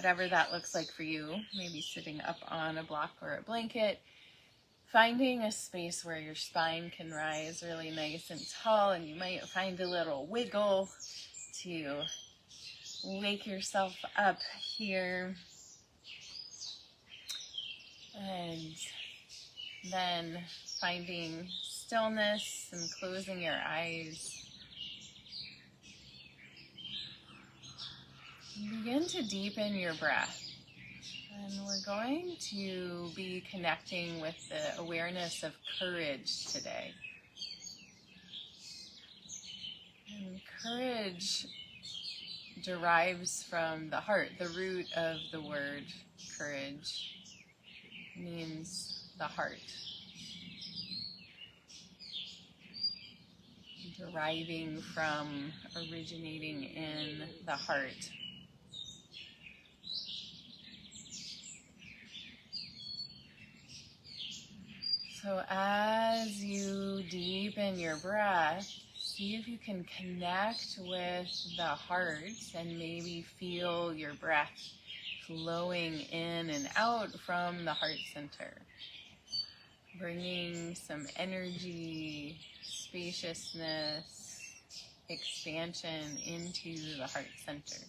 whatever that looks like for you, maybe sitting up on a block or a blanket, finding a space where your spine can rise really nice and tall, and you might find a little wiggle to wake yourself up here. And then finding stillness and closing your eyes. Begin to deepen your breath. And we're going to be connecting with the awareness of courage today. And courage derives from the heart. The root of the word courage means the heart. Deriving from, originating in the heart. So as you deepen your breath, see if you can connect with the heart and maybe feel your breath flowing in and out from the heart center. Bringing some energy, spaciousness, expansion into the heart center.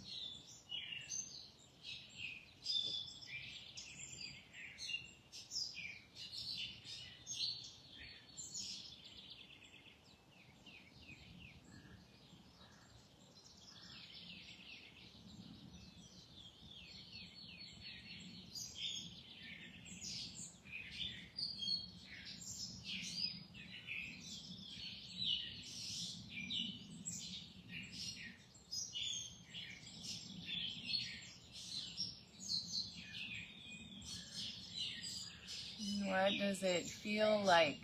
What does it feel like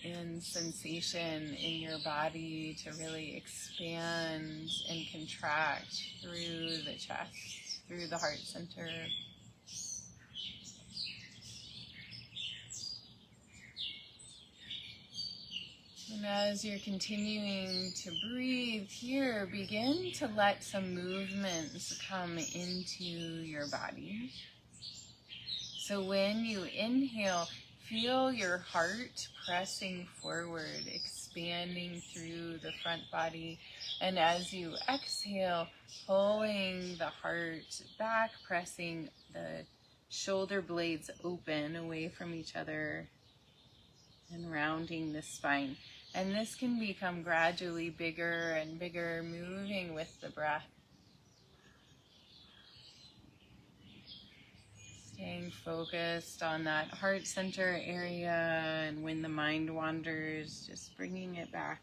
in sensation in your body to really expand and contract through the chest, through the heart center? And as you're continuing to breathe here, begin to let some movements come into your body. So when you inhale, feel your heart pressing forward, expanding through the front body. And as you exhale, pulling the heart back, pressing the shoulder blades open away from each other and rounding the spine. And this can become gradually bigger and bigger, moving with the breath. Staying focused on that heart center area, and when the mind wanders, just bringing it back.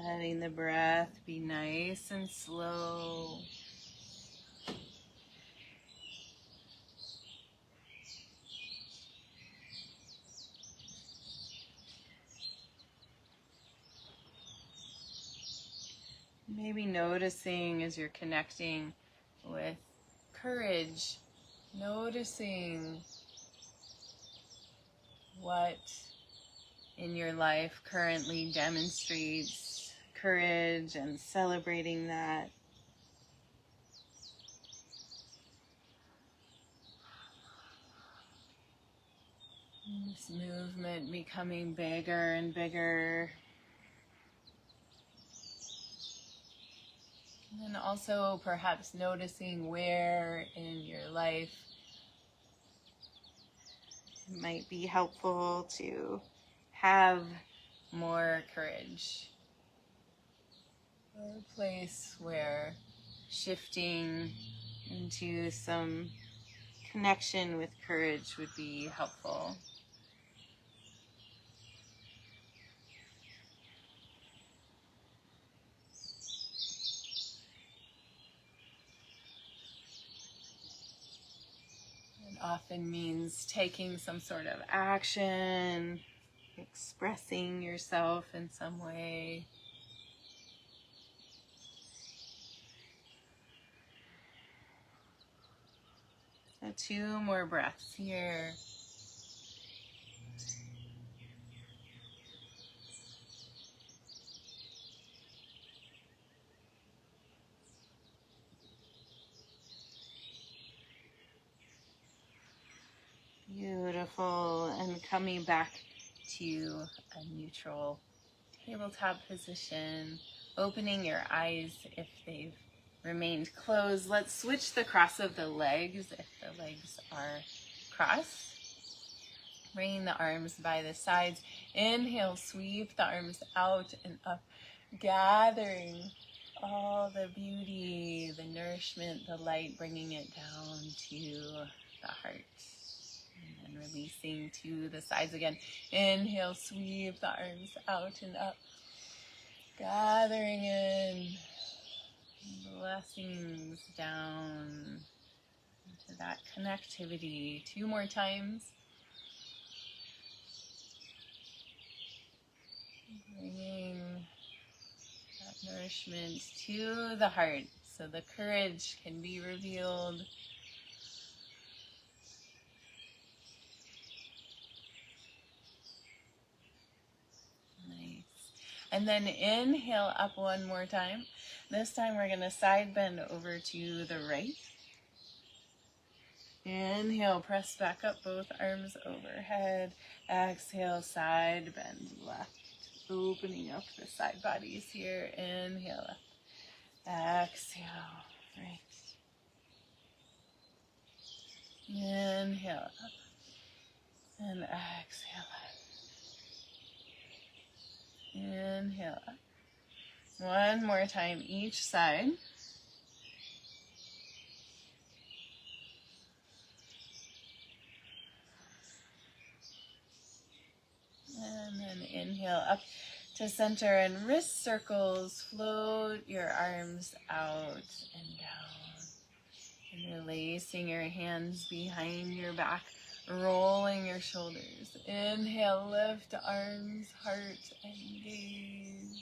Letting the breath be nice and slow. Maybe noticing as you're connecting with courage, noticing what in your life currently demonstrates courage and celebrating that. This movement becoming bigger and bigger. And then also perhaps noticing where in your life it might be helpful to have more courage. Or a place where shifting into some connection with courage would be helpful. It often means taking some sort of action, expressing yourself in some way. So 2 more breaths here. Beautiful. And coming back to a neutral tabletop position, opening your eyes if they've remained closed. Let's switch the cross of the legs if the legs are crossed. Bringing the arms by the sides. Inhale, sweep the arms out and up, gathering all the beauty, the nourishment, the light, bringing it down to the heart. And then releasing to the sides again. Inhale, sweep the arms out and up, gathering in blessings down into that connectivity. 2 more times. Bringing that nourishment to the heart so the courage can be revealed. Nice. And then inhale up 1 more time. This time we're going to side bend over to the right. Inhale, press back up, both arms overhead. Exhale, side bend left. Opening up the side bodies here. Inhale up. Exhale, right. Inhale up. And exhale up. Inhale up. 1 more time each side. And then inhale up to center and wrist circles. Float your arms out and down. And releasing your hands behind your back, rolling your shoulders. Inhale, lift arms, heart, and gaze.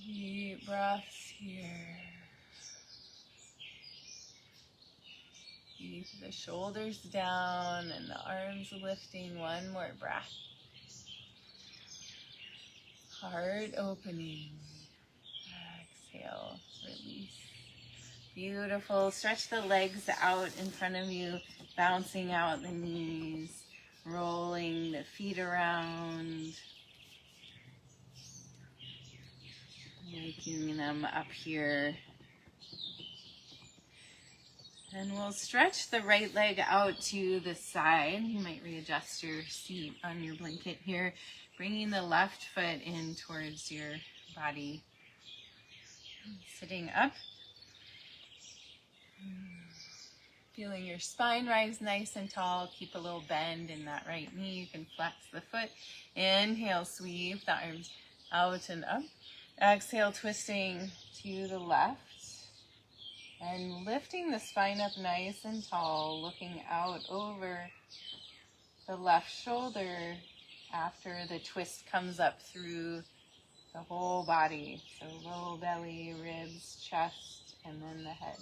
Deep breaths here. Keep the shoulders down and the arms lifting. 1 more breath. Heart opening. Exhale, release. Beautiful. Stretch the legs out in front of you, bouncing out the knees, rolling the feet around, waking them up here. And we'll stretch the right leg out to the side. You might readjust your seat on your blanket here, bringing the left foot in towards your body. Sitting up. Feeling your spine rise nice and tall. Keep a little bend in that right knee. You can flex the foot. Inhale, sweep the arms out and up. Exhale, twisting to the left. And lifting the spine up nice and tall, looking out over the left shoulder after the twist comes up through the whole body. So low belly, ribs, chest, and then the head.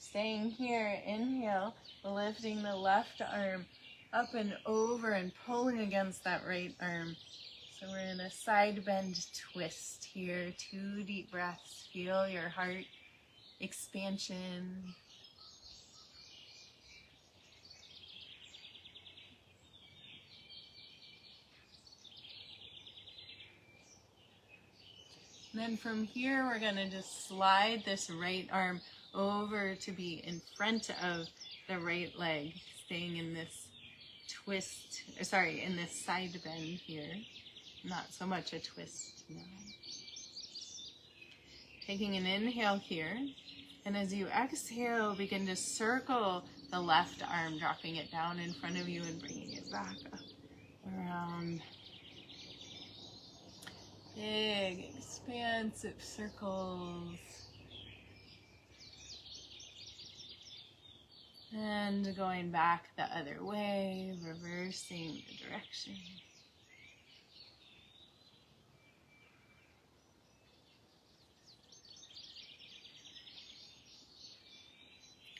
Staying here, inhale, lifting the left arm up and over and pulling against that right arm. So we're in a side bend twist here. 2 deep breaths. Feel your heart expansion. And then from here, we're going to just slide this right arm over to be in front of the right leg, staying in this twist, in this side bend here. Not so much a twist now. Taking an inhale here, and as you exhale, begin to circle the left arm, dropping it down in front of you and bringing it back up, around, Big, expansive circles. And going back the other way, reversing the direction.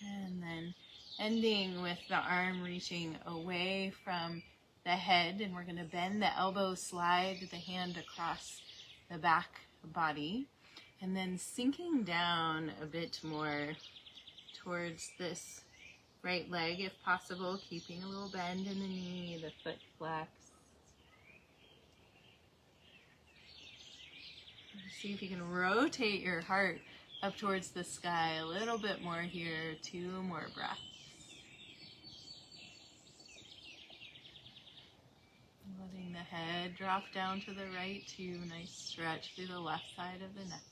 And then ending with the arm reaching away from the head, and we're going to bend the elbow, slide the hand across the back body, and then sinking down a bit more towards this right leg if possible, keeping a little bend in the knee, the foot flexed. See if you can rotate your heart up towards the sky a little bit more here. 2 more breaths. Letting the head drop down to the right too. Nice stretch through the left side of the neck.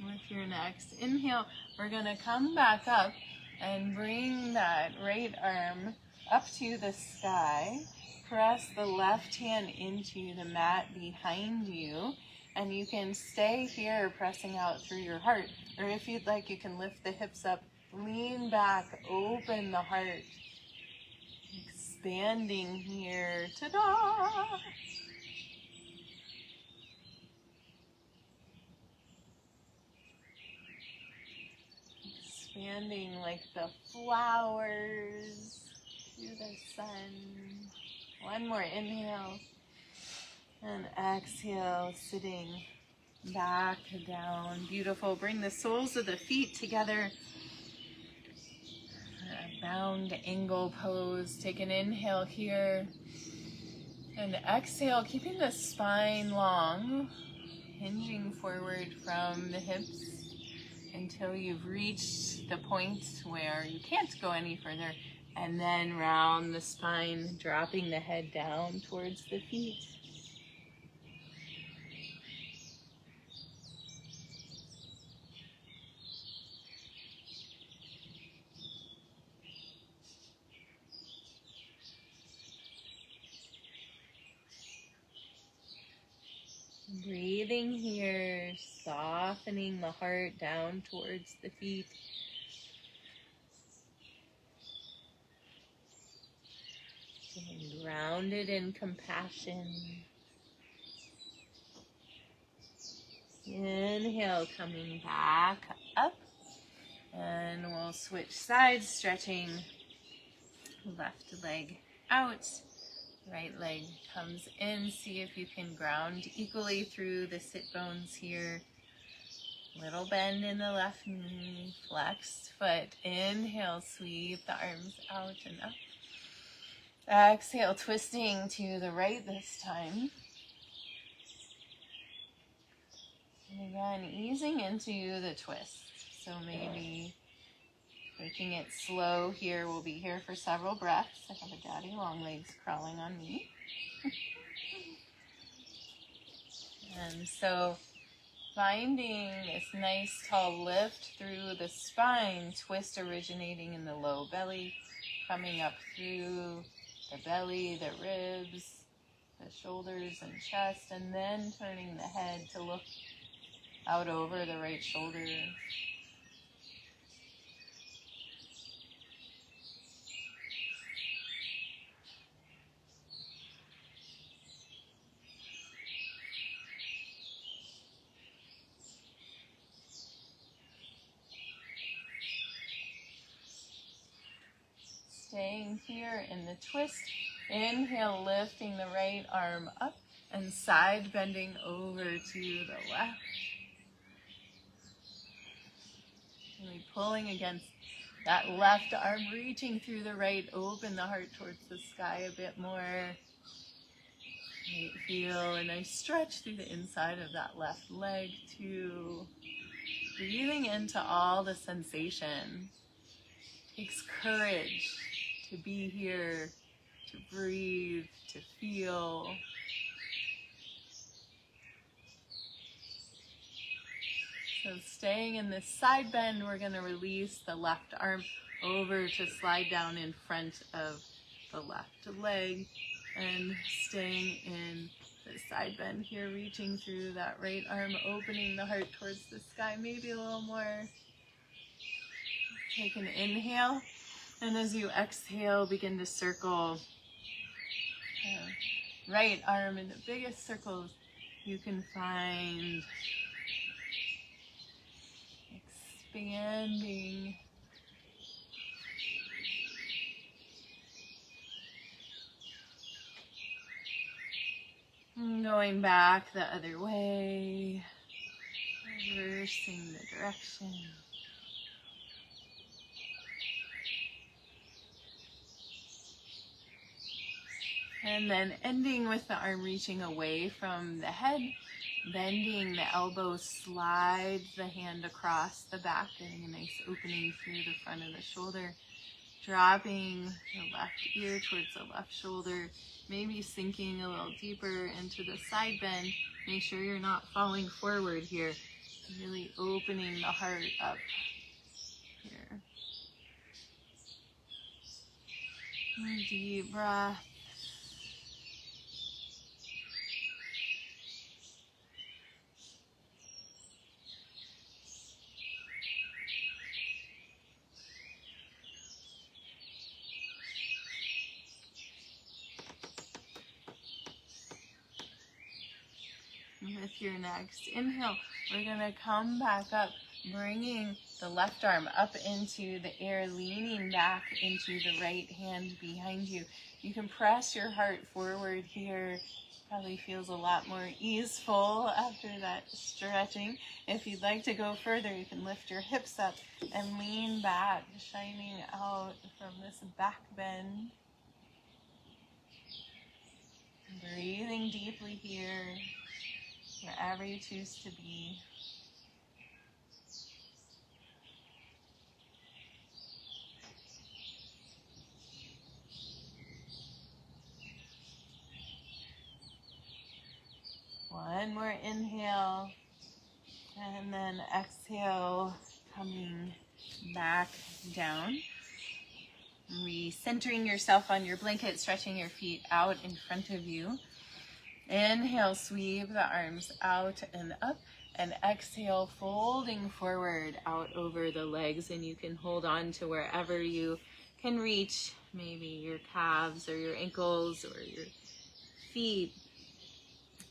With your next inhale, we're going to come back up and bring that right arm up to the sky. Press the left hand into the mat behind you, and you can stay here pressing out through your heart. Or if you'd like, you can lift the hips up, lean back, open the heart. Expanding here. Ta-da! Expanding like the flowers to the sun. One more inhale. And exhale, sitting back down. Beautiful. Bring the soles of the feet together. A bound angle pose. Take an inhale here. And exhale, keeping the spine long. Hinging forward from the hips until you've reached the point where you can't go any further. And then round the spine, dropping the head down towards the feet. Breathing here, softening the heart down towards the feet. Staying grounded in compassion. Inhale, coming back up. And we'll switch sides, stretching left leg out. Right leg comes in. See if you can ground equally through the sit bones here. Little bend in the left knee, flexed foot. Inhale, sweep the arms out and up. Exhale, twisting to the right this time. And again, easing into the twist. So maybe taking it slow here. We'll be here for several breaths. I have a daddy long legs crawling on me. And so finding this nice tall lift through the spine, twist originating in the low belly, coming up through the belly, the ribs, the shoulders and chest, and then turning the head to look out over the right shoulder. Staying here in the twist. Inhale, lifting the right arm up and side bending over to the left. Really pulling against that left arm, reaching through the right. Open the heart towards the sky a bit more. Feel a nice stretch through the inside of that left leg too. Breathing into all the sensation. Takes courage to be here, to breathe, to feel. So staying in this side bend, we're going to release the left arm over to slide down in front of the left leg. And staying in the side bend here, reaching through that right arm, opening the heart towards the sky, maybe a little more. Take an inhale, and as you exhale, begin to circle. Right arm in the biggest circles you can find. Expanding. And going back the other way. Reversing the direction. And then ending with the arm reaching away from the head, bending the elbow, slide the hand across the back, getting a nice opening through the front of the shoulder, dropping the left ear towards the left shoulder, maybe sinking a little deeper into the side bend. Make sure you're not falling forward here, really opening the heart up here. Deep breath. With your next inhale, we're going to come back up, bringing the left arm up into the air, leaning back into the right hand behind you. You can press your heart forward here. Probably feels a lot more easeful after that stretching. If you'd like to go further, you can lift your hips up and lean back, shining out from this back bend. Breathing deeply here, wherever you choose to be. One more inhale, and then exhale, coming back down. Recentering yourself on your blanket, stretching your feet out in front of you. Inhale, sweep the arms out and up, and exhale, folding forward out over the legs, and you can hold on to wherever you can reach, maybe your calves or your ankles or your feet.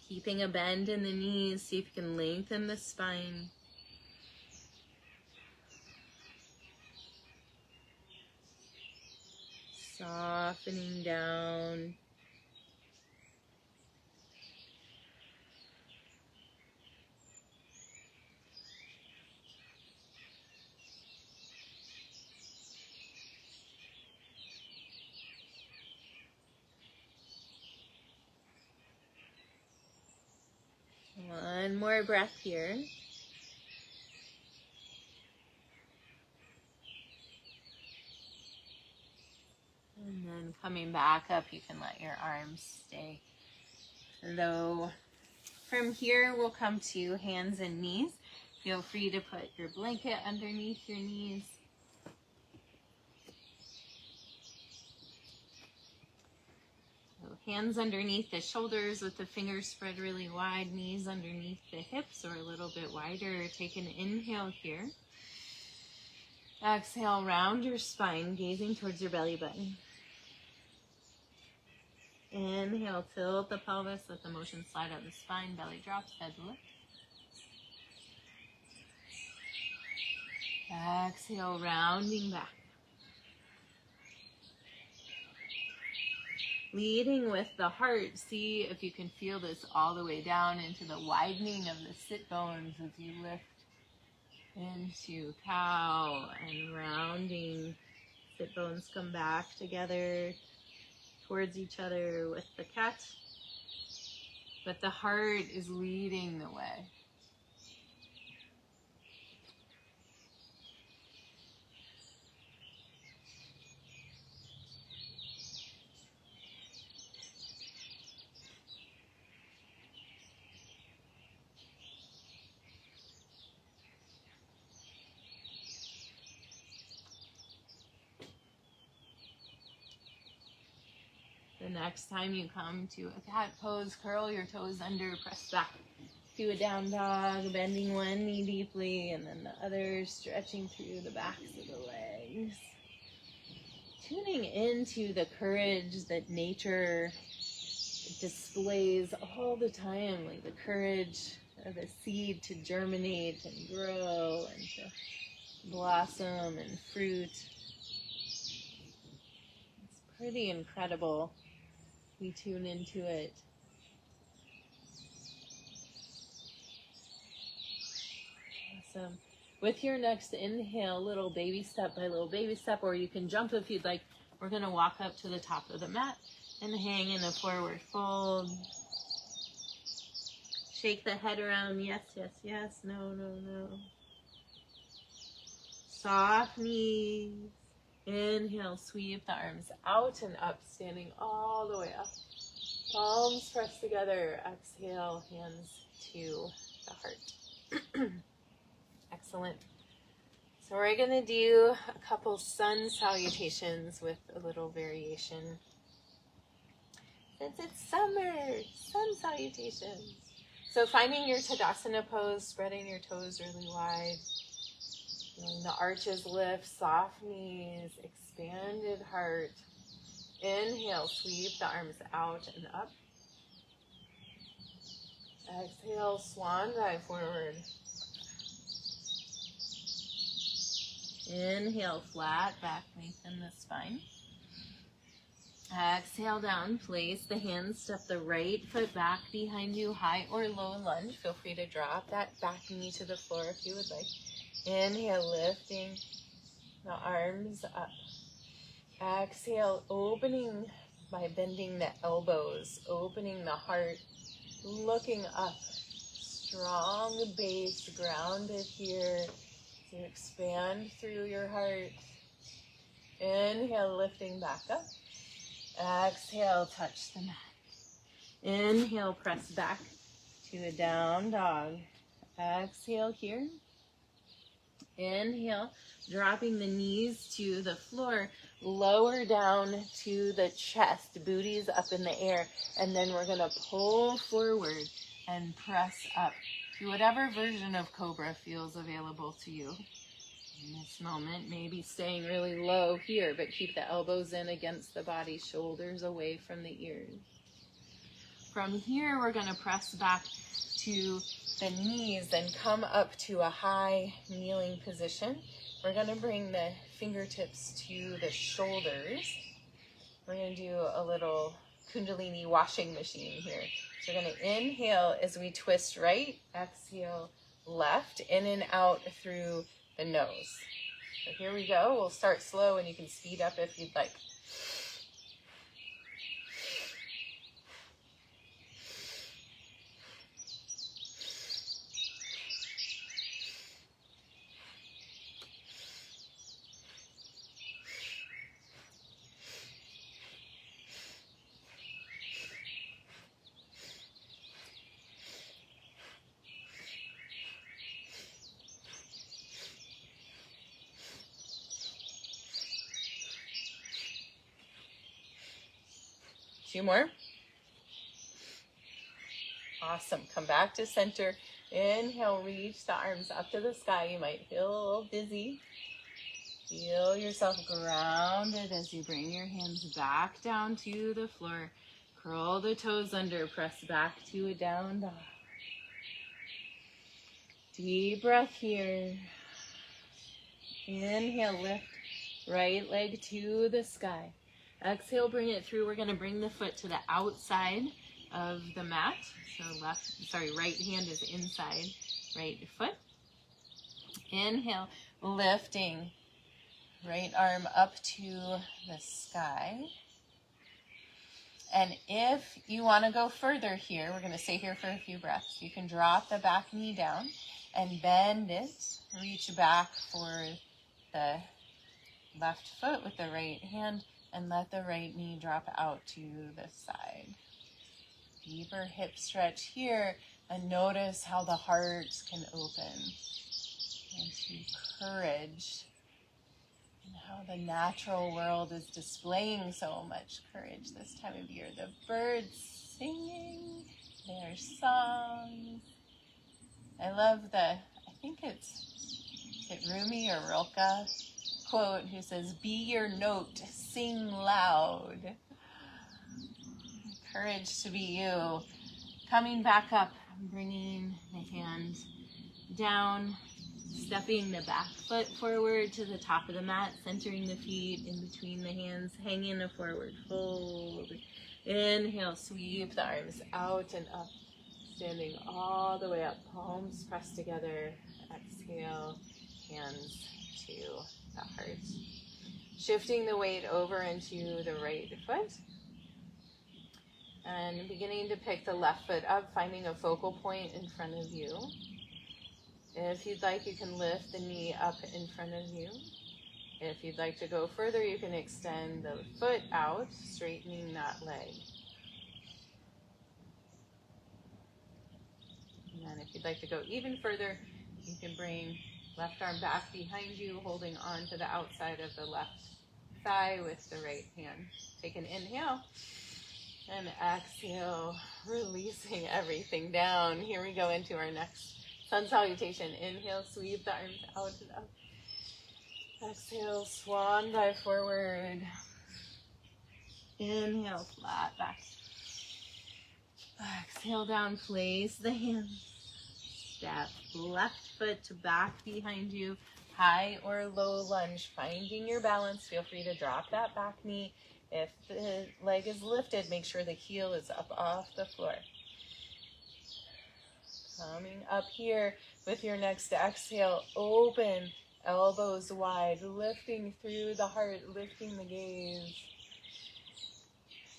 Keeping a bend in the knees, see if you can lengthen the spine. Softening down. One more breath here. And then coming back up, you can let your arms stay low. From here, we'll come to hands and knees. Feel free to put your blanket underneath your knees. So hands underneath the shoulders with the fingers spread really wide, knees underneath the hips or a little bit wider. Take an inhale here. Exhale, round your spine, gazing towards your belly button. Inhale, tilt the pelvis, let the motion slide out the spine, belly drops, head lift. Exhale, rounding back. Leading with the heart, see if you can feel this all the way down into the widening of the sit bones as you lift into cow, and rounding. Sit bones come back together towards each other with the cat, but the heart is leading the way. The next time you come to a cat pose, curl your toes under, press back to a down dog, bending one knee deeply, and then the other stretching through the backs of the legs. Tuning into the courage that nature displays all the time, like the courage of a seed to germinate and grow and to blossom and fruit. It's pretty incredible. We tune into it. Awesome. With your next inhale, little baby step by little baby step, or you can jump if you'd like. We're going to walk up to the top of the mat and hang in a forward fold. Shake the head around. Yes, yes, yes. No, no, no. Soft knees. Inhale, sweep the arms out and up, standing all the way up. Palms pressed together. Exhale, hands to the heart. Excellent. So we're going to do a couple sun salutations with a little variation. Since it's summer, sun salutations. So finding your Tadasana pose, spreading your toes really wide. Feeling the arches lift, soft knees, expanded heart. Inhale, sweep the arms out and up. Exhale, swan dive forward. Inhale, flat back, lengthen the spine. Exhale down, place the hands, step the right foot back behind you, high or low lunge. Feel free to drop that back knee to the floor if you would like. Inhale, lifting the arms up. Exhale, opening by bending the elbows, opening the heart, looking up. Strong base, grounded here. So expand through your heart. Inhale, lifting back up. Exhale, touch the mat. Inhale, press back to a down dog. Exhale here. Inhale, dropping the knees to the floor, lower down to the chest, booties up in the air, and then we're going to pull forward and press up to whatever version of Cobra feels available to you. In this moment, maybe staying really low here, but keep the elbows in against the body, shoulders away from the ears. From here, we're going to press back to the knees and come up to a high kneeling position. We're going to bring the fingertips to the shoulders. We're going to do a little Kundalini washing machine here. So we're going to inhale as we twist right, exhale left, in and out through the nose. So here we go. We'll start slow and you can speed up if you'd like. Two more. Awesome. Come back to center. Inhale, reach the arms up to the sky. You might feel a little dizzy. Feel yourself grounded as you bring your hands back down to the floor. Curl the toes under. Press back to a down dog. Deep breath here. Inhale, lift right leg to the sky. Exhale, bring it through. We're going to bring the foot to the outside of the mat. So right hand is inside right foot. Inhale, lifting right arm up to the sky. And if you want to go further here, we're going to stay here for a few breaths. You can drop the back knee down and bend it. Reach back for the left foot with the right hand. And let the right knee drop out to the side. Deeper hip stretch here. And notice how the heart can open. And to courage. And how the natural world is displaying so much courage this time of year. The birds singing their songs. I love I think it's Rumi or Rilke quote who says, "Be your note, sing loud." Courage to be you. Coming back up, bringing the hands down, stepping the back foot forward to the top of the mat, centering the feet in between the hands, hanging a forward fold. Inhale, sweep the arms out and up, standing all the way up, palms pressed together. Exhale, hands to the heart. Shifting the weight over into the right foot. And beginning to pick the left foot up, finding a focal point in front of you. If you'd like, you can lift the knee up in front of you. If you'd like to go further, you can extend the foot out, straightening that leg. And then if you'd like to go even further, you can bring left arm back behind you, holding on to the outside of the left thigh with the right hand. Take an inhale. And exhale, releasing everything down. Here we go into our next sun salutation. Inhale, sweep the arms out and up. Exhale, swan dive forward. Inhale, flat back. Exhale down, place the hands. Step left foot to back behind you. High or low lunge, finding your balance. Feel free to drop that back knee. If the leg is lifted, make sure the heel is up off the floor. Coming up here with your next exhale, open, elbows wide, lifting through the heart, lifting the gaze.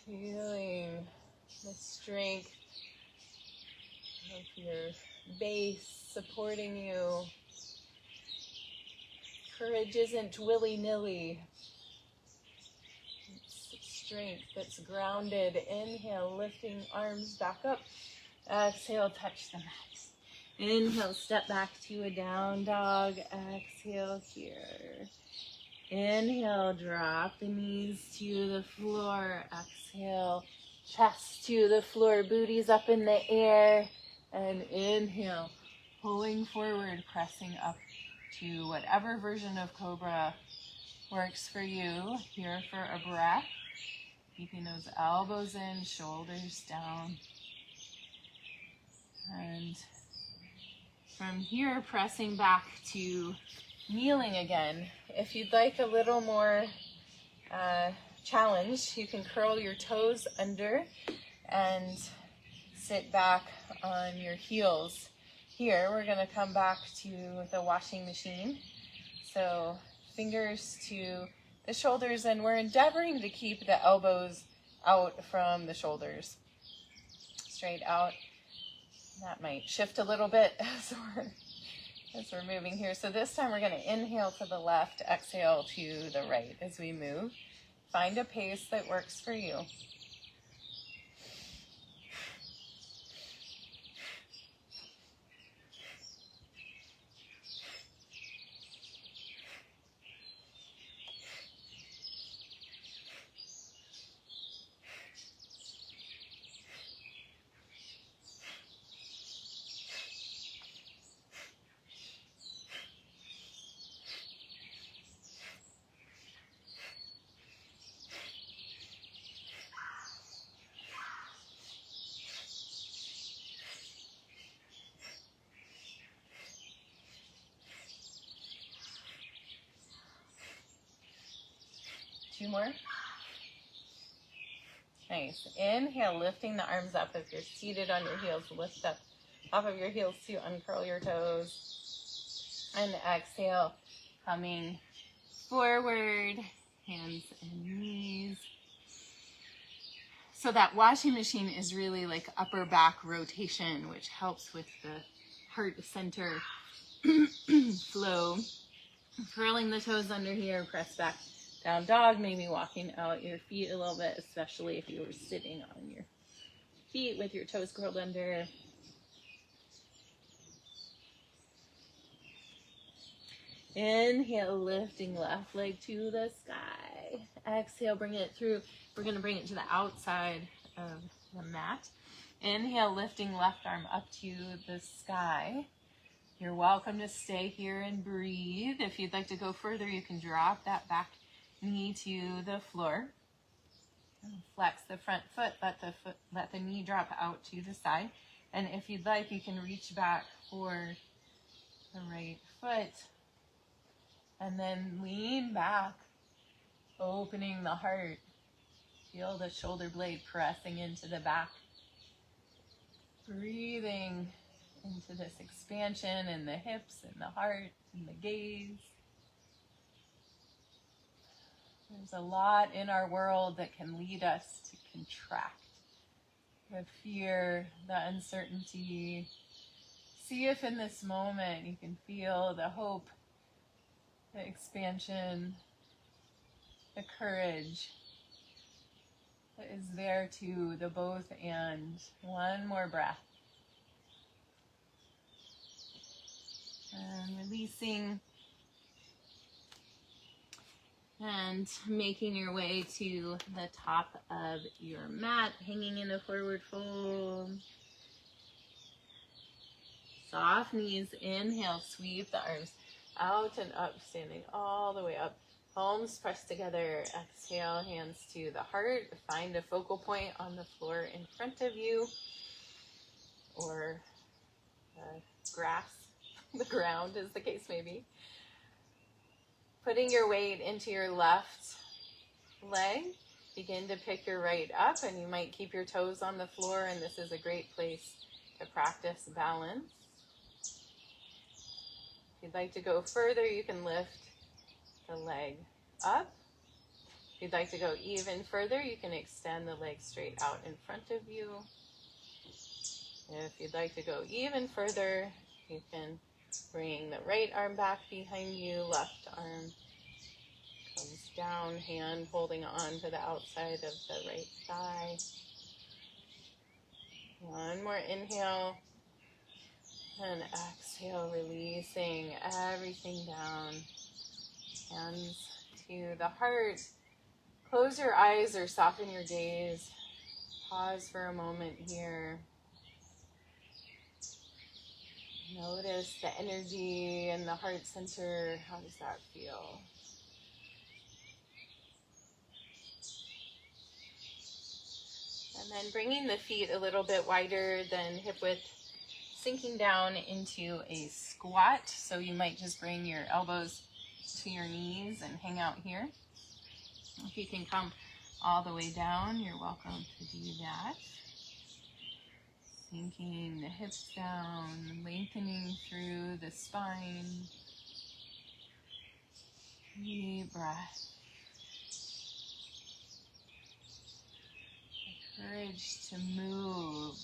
Feeling the strength of your base supporting you. Courage isn't willy-nilly. Strength that's grounded. Inhale, lifting arms back up. Exhale, touch the mat. Inhale, step back to a down dog. Exhale here. Inhale, drop the knees to the floor. Exhale, chest to the floor, booties up in the air. And inhale, pulling forward, pressing up to whatever version of Cobra works for you. Here for a breath. Keeping those elbows in, shoulders down. And from here, pressing back to kneeling again. If you'd like a little more challenge, you can curl your toes under and sit back on your heels. Here, we're going to come back to the washing machine. So fingers to the shoulders, and we're endeavoring to keep the elbows out from the shoulders. Straight out. That might shift a little bit as we're moving here. So this time we're going to inhale to the left, exhale to the right as we move. Find a pace that works for you. Two more. Nice. Inhale, lifting the arms up. If you're seated on your heels, lift up off of your heels to uncurl your toes. And exhale, coming forward, hands and knees. So that washing machine is really like upper back rotation, which helps with the heart center flow. Curling the toes under here, press back. Down dog, maybe walking out your feet a little bit, especially if you were sitting on your feet with your toes curled under. Inhale, lifting left leg to the sky. Exhale, bring it through. We're going to bring it to the outside of the mat. Inhale, lifting left arm up to the sky. You're welcome to stay here and breathe. If you'd like to go further, you can drop that back knee to the floor. Flex the front foot, let the knee drop out to the side. And if you'd like, you can reach back for the right foot. And then lean back, opening the heart. Feel the shoulder blade pressing into the back. Breathing into this expansion in the hips and the heart and the gaze. There's a lot in our world that can lead us to contract. The fear, the uncertainty. See if in this moment you can feel the hope, the expansion, the courage that is there too, the both and. One more breath. And releasing and making your way to the top of your mat, hanging in a forward fold. Soft knees, inhale, sweep the arms out and up, standing all the way up. Palms pressed together. Exhale, hands to the heart. Find a focal point on the floor in front of you or grass, the ground as the case may be. Putting your weight into your left leg. Begin to pick your right up, and you might keep your toes on the floor, and this is a great place to practice balance. If you'd like to go further, you can lift the leg up. If you'd like to go even further, you can extend the leg straight out in front of you. If you'd like to go even further, you can bring the right arm back behind you, left arm comes down, hand holding on to the outside of the right thigh. One more inhale. And exhale, releasing everything down. Hands to the heart. Close your eyes or soften your gaze. Pause for a moment here. Notice the energy in the heart center. How does that feel? And then bringing the feet a little bit wider than hip width, sinking down into a squat. So you might just bring your elbows to your knees and hang out here. If you can come all the way down, you're welcome to do that. Sinking the hips down, lengthening through the spine. Deep breath. The courage to move,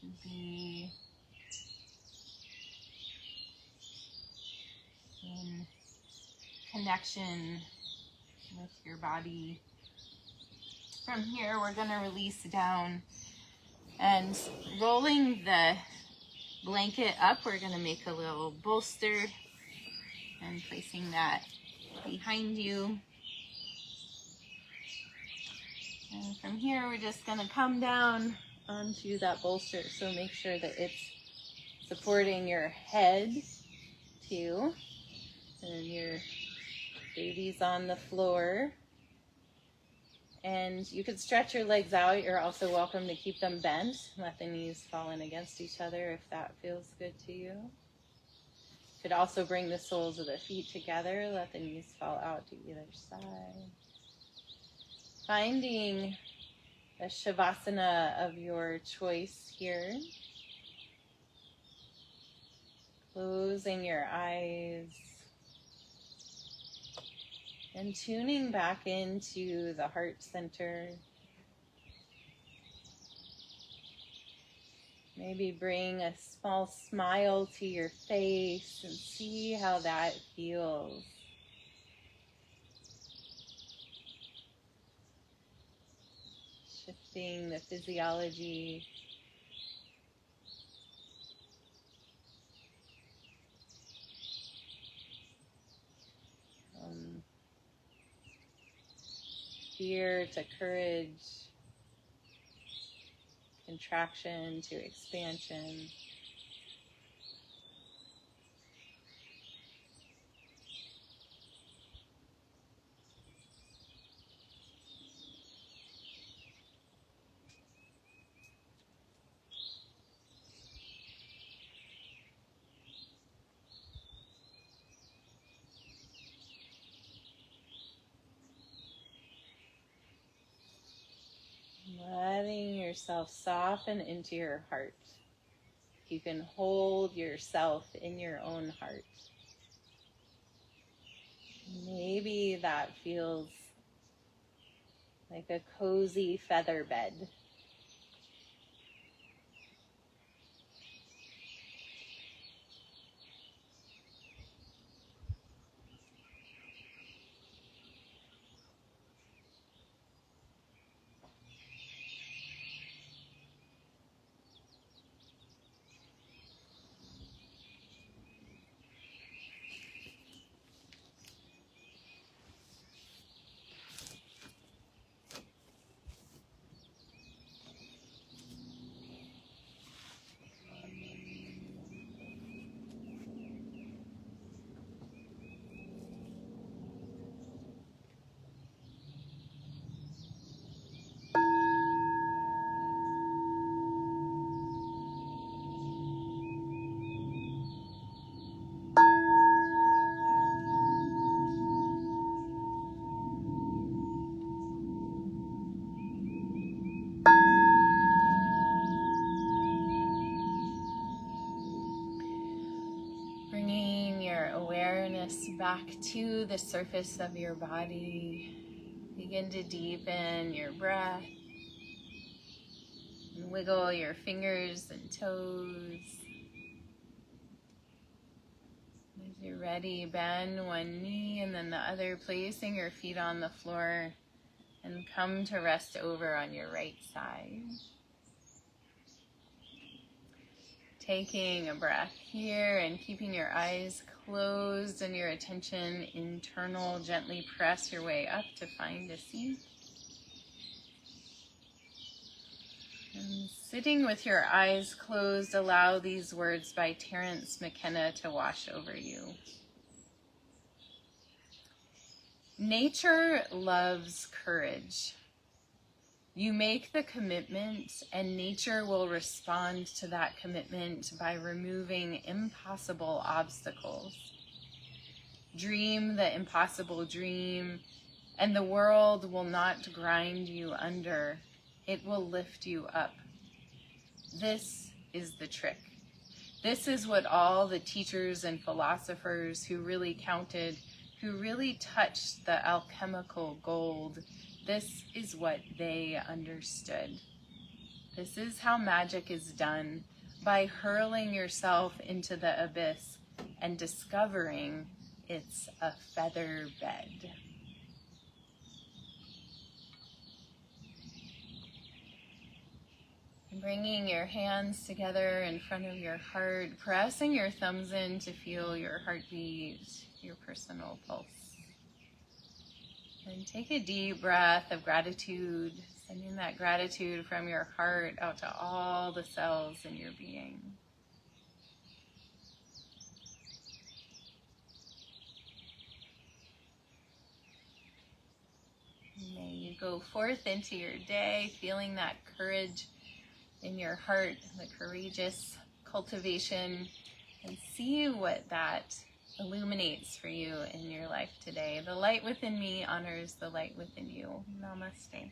to be in connection with your body. From here, we're going to release down and rolling the blanket up. We're going to make a little bolster and placing that behind you. And from here, we're just going to come down onto that bolster. So make sure that it's supporting your head too. And your baby's on the floor. And you could stretch your legs out. You're also welcome to keep them bent. Let the knees fall in against each other if that feels good to you. You could also bring the soles of the feet together. Let the knees fall out to either side. Finding a Shavasana of your choice here. Closing your eyes. And tuning back into the heart center. Maybe bring a small smile to your face and see how that feels. Shifting the physiology. fear to courage, contraction to expansion. Letting yourself soften into your heart. You can hold yourself in your own heart. Maybe that feels like a cozy feather bed. Bringing your awareness back to the surface of your body. Begin to deepen your breath. And wiggle your fingers and toes. As you're ready, bend one knee and then the other, placing your feet on the floor, and come to rest over on your right side. Taking a breath here and keeping your eyes closed and your attention internal. Gently press your way up to find a seat. And sitting with your eyes closed, allow these words by Terence McKenna to wash over you. Nature loves courage. You make the commitment, and nature will respond to that commitment by removing impossible obstacles. Dream the impossible dream, and the world will not grind you under. It will lift you up. This is the trick. This is what all the teachers and philosophers who really counted, who really touched the alchemical gold, this is what they understood. This is how magic is done, by hurling yourself into the abyss and discovering it's a feather bed. Bringing your hands together in front of your heart, pressing your thumbs in to feel your heartbeat, your personal pulse. And take a deep breath of gratitude, sending that gratitude from your heart out to all the cells in your being. May you go forth into your day feeling that courage in your heart, the courageous cultivation, and see what that illuminates for you in your life today. The light within me honors the light within you. Namaste.